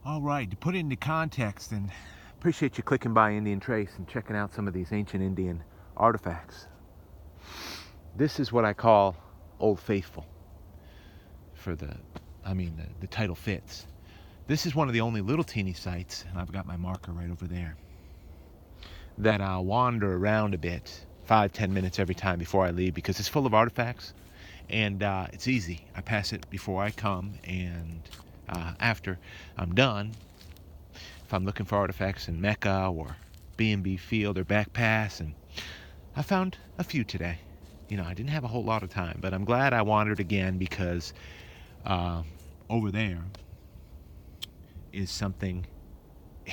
All right, to put it into context, and appreciate you clicking by Indian Trace and checking out some of these ancient Indian artifacts. This is what I call Old Faithful. The title fits. This is one of the only little teeny sites, and I've got my marker right over there, that I'll wander around a bit, 5-10 minutes every time before I leave, because it's full of artifacts, and it's easy. I pass it before I come, and after I'm done, if I'm looking for artifacts in Mecca or B&B Field or Back Pass, and I found a few today. I didn't have a whole lot of time, but I'm glad I wandered again, because over there is something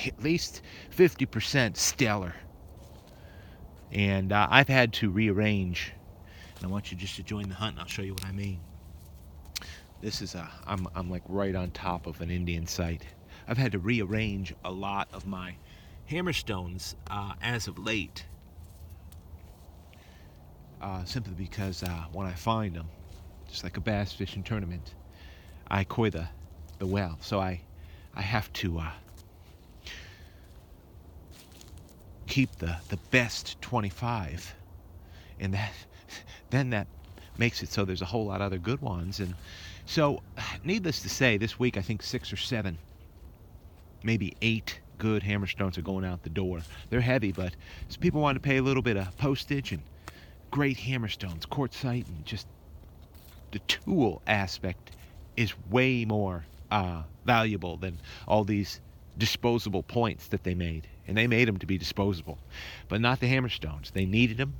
at least 50% stellar. And I've had to rearrange, and I want you just to join the hunt, and I'll show you what I mean. This is I'm like right on top of an Indian site. I've had to rearrange a lot of my hammerstones as of late, simply because when I find them, just like a bass fishing tournament, I koi the well. So I have to keep the best 25, and that makes it so there's a whole lot of other good ones. And so, needless to say, this week I think 6 or 7, maybe 8 good hammerstones are going out the door. They're heavy, but people want to pay a little bit of postage, and great hammerstones, quartzite, and just the tool aspect is way more valuable than all these disposable points that they made. And they made them to be disposable, but not the hammerstones. They needed them.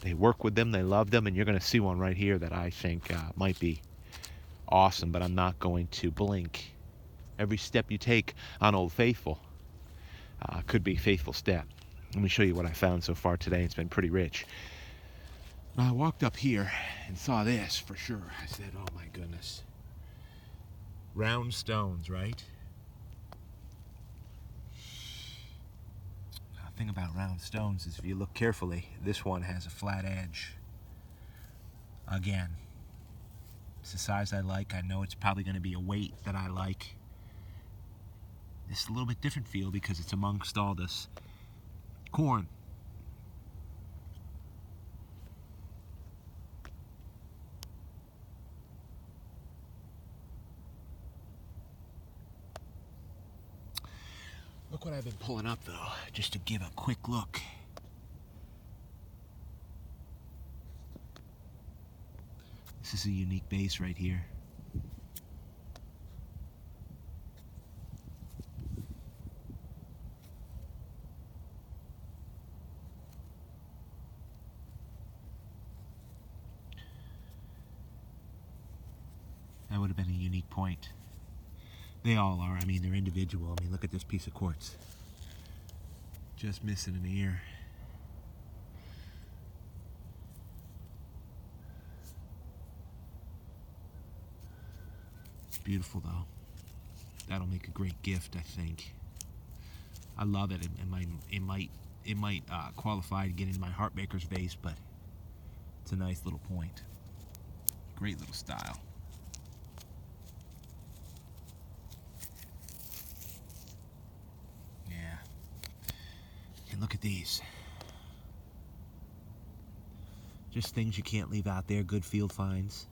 They work with them. They love them. And you're going to see one right here that I think might be awesome, but I'm not going to blink. Every step you take on Old Faithful could be a faithful step. Let me show you what I found so far today. It's been pretty rich. I walked up here and saw this for sure. I said, oh my goodness. Round stones, right? The thing about round stones is if you look carefully, this one has a flat edge. Again, it's the size I like. I know it's probably going to be a weight that I like. It's a little bit different feel because it's amongst all this corn. Look what I've been pulling up, though, just to give a quick look. This is a unique base right here. That would have been a unique point. They all are. I mean, they're individual. I mean, look at this piece of quartz. Just missing an ear. It's beautiful, though. That'll make a great gift, I think. I love it. It might qualify to get into my Heartmaker's vase, but it's a nice little point. Great little style. And look at these. Just things you can't leave out there. Good field finds.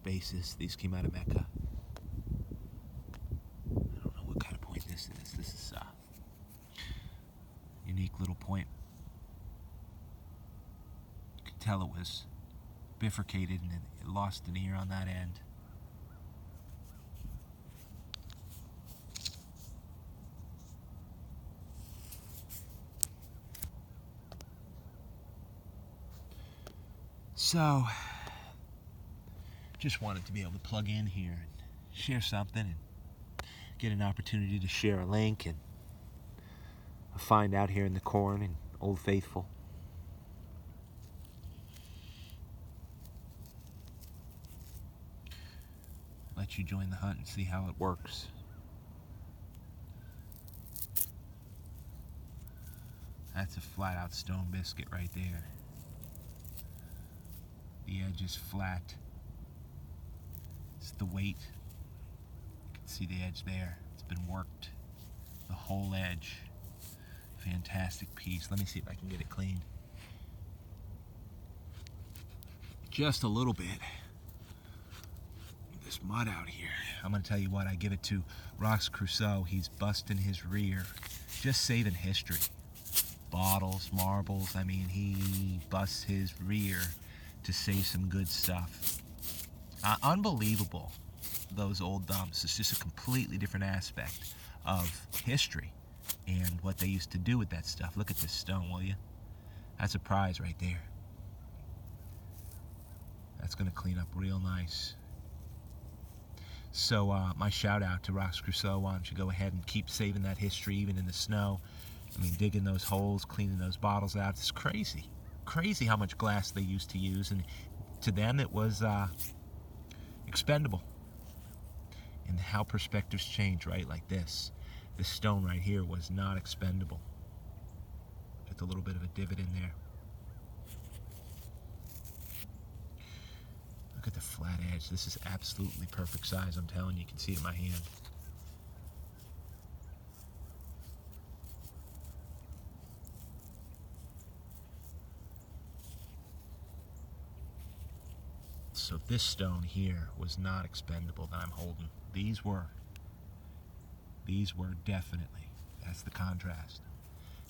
Bases. These came out of Mecca. I don't know what kind of point this is. This is a unique little point. You could tell it was bifurcated and it lost an ear on that end. So, just wanted to be able to plug in here and share something and get an opportunity to share a link and a find out here in the corn and Old Faithful. Let you join the hunt and see how it works. That's a flat out stone biscuit right there. The edge is flat. It's the weight. You can see the edge there. It's been worked. The whole edge. Fantastic piece. Let me see if I can get it clean. Just a little bit. This mud out here. I'm going to tell you what, I give it to Rox Crusoe. He's busting his rear. Just saving history. Bottles, marbles. I mean, he busts his rear to save some good stuff. Unbelievable, those old dumps. It's just a completely different aspect of history and what they used to do with that stuff. Look at this stone, will you? That's a prize right there. That's going to clean up real nice. So my shout out to Rox Crusoe. Why don't you go ahead and keep saving that history even in the snow. I mean, digging those holes, cleaning those bottles out. It's crazy. Crazy how much glass they used to use. And to them it was expendable. And how perspectives change, right? Like this. This stone right here was not expendable. With a little bit of a divot in there. Look at the flat edge. This is absolutely perfect size. I'm telling you, you can see it in my hand. So this stone here was not expendable that I'm holding. These were definitely. That's the contrast.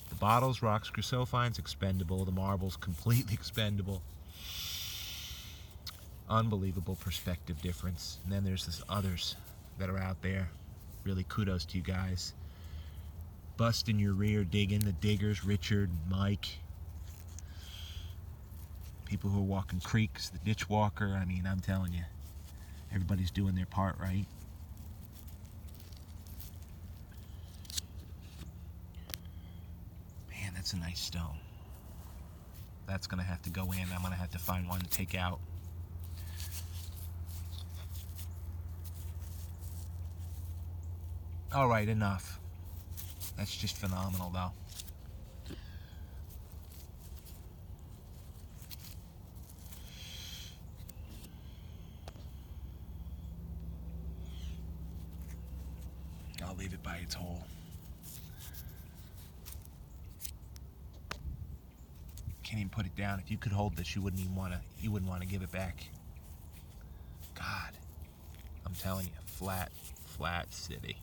The bottles, Rox Crusoe finds expendable. The marbles, completely expendable. Unbelievable perspective difference. And then there's this others that are out there. Really kudos to you guys. Busting your rear, digging. The diggers, Richard, Mike. People who are walking creeks, the ditch walker. I mean, I'm telling you, everybody's doing their part, right? Man, that's a nice stone. That's going to have to go in. I'm going to have to find one to take out. All right, enough. That's just phenomenal, though. I'll leave it by its hole. Can't even put it down. If you could hold this, you wouldn't want to give it back. God, I'm telling you, flat city.